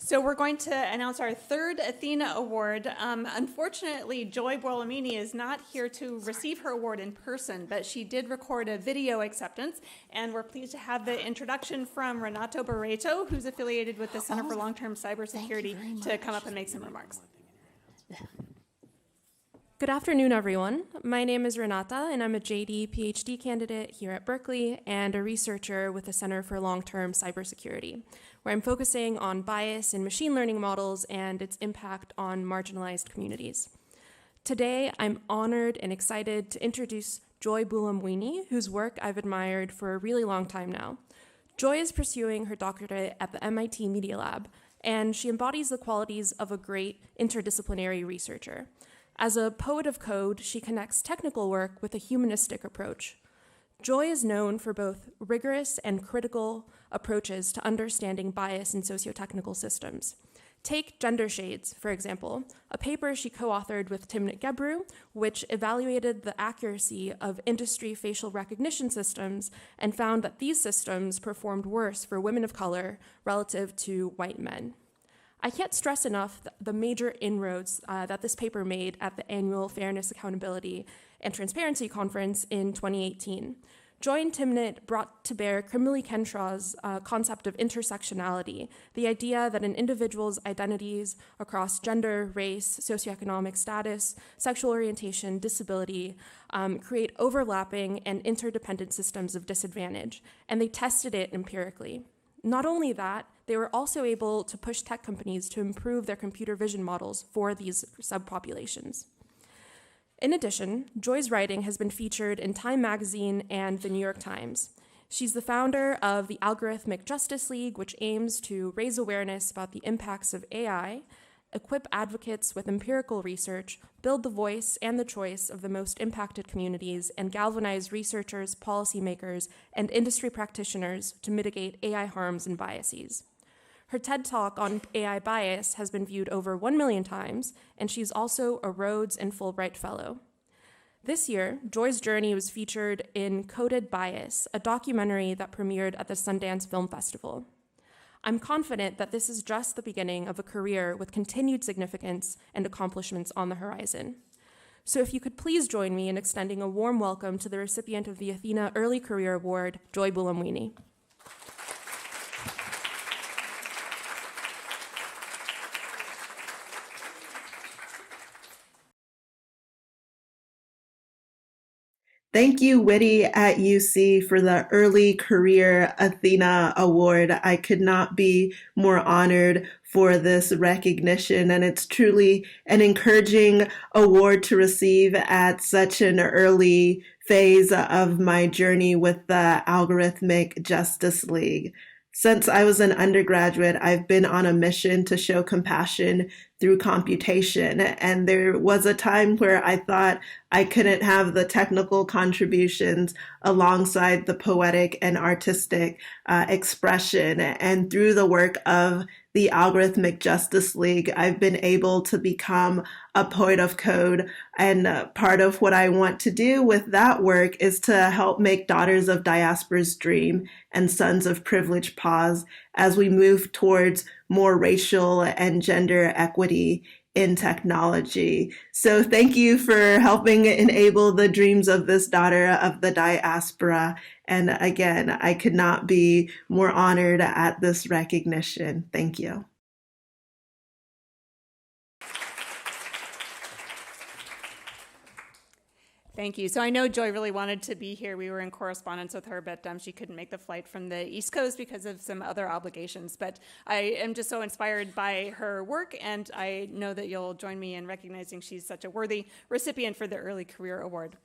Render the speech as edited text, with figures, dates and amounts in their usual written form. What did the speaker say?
So we're going to announce our third Athena Award. Unfortunately, Joy Buolamwini is not here to receive her award in person, but she did record a video acceptance, and we're pleased to have the introduction from Renato Barreto, who's affiliated with the Center for Long-Term Cybersecurity, to come up and make some remarks. Good afternoon, everyone. My name is Renata, and I'm a JD PhD candidate here at Berkeley and a researcher with the Center for Long-Term Cybersecurity, where I'm focusing on bias in machine learning models and its impact on marginalized communities. Today, I'm honored and excited to introduce Joy Buolamwini, whose work I've admired for a really long time now. Joy is pursuing her doctorate at the MIT Media Lab, and she embodies the qualities of a great interdisciplinary researcher. As a poet of code, she connects technical work with a humanistic approach. Joy is known for both rigorous and critical approaches to understanding bias in socio-technical systems. Take Gender Shades, for example, a paper she co-authored with Timnit Gebru, which evaluated the accuracy of industry facial recognition systems and found that these systems performed worse for women of color relative to white men. I can't stress enough the major inroads that this paper made at the annual Fairness, Accountability, and Transparency Conference in 2018. Joy and Timnit brought to bear Kimberly Kenshaw's concept of intersectionality, the idea that an individual's identities across gender, race, socioeconomic status, sexual orientation, disability, create overlapping and interdependent systems of disadvantage, and they tested it empirically. Not only that, they were also able to push tech companies to improve their computer vision models for these subpopulations. In addition, Joy's writing has been featured in Time Magazine and the New York Times. She's the founder of the Algorithmic Justice League, which aims to raise awareness about the impacts of AI, equip advocates with empirical research, build the voice and the choice of the most impacted communities, and galvanize researchers, policymakers, and industry practitioners to mitigate AI harms and biases. Her TED Talk on AI bias has been viewed over 1 million times, and she's also a Rhodes and Fulbright Fellow. This year, Joy's journey was featured in Coded Bias, a documentary that premiered at the Sundance Film Festival. I'm confident that this is just the beginning of a career with continued significance and accomplishments on the horizon. So if you could please join me in extending a warm welcome to the recipient of the Athena Early Career Award, Joy Buolamwini. Thank you, Witty at UC, for the Early Career Athena Award. I could not be more honored for this recognition, and it's truly an encouraging award to receive at such an early phase of my journey with the Algorithmic Justice League. Since I was an undergraduate, I've been on a mission to show compassion through computation, and there was a time where I thought I couldn't have the technical contributions alongside the poetic and artistic expression. And through the work of the Algorithmic Justice League, I've been able to become a poet of code. And part of what I want to do with that work is to help make daughters of diasporas dream and sons of privilege pause as we move towards more racial and gender equity in technology. So thank you for helping enable the dreams of this daughter of the diaspora. And again, I could not be more honored at this recognition. Thank you. Thank you. So I know Joy really wanted to be here. We were in correspondence with her, but she couldn't make the flight from the East Coast because of some other obligations. But I am just so inspired by her work, and I know that you'll join me in recognizing she's such a worthy recipient for the Early Career Award.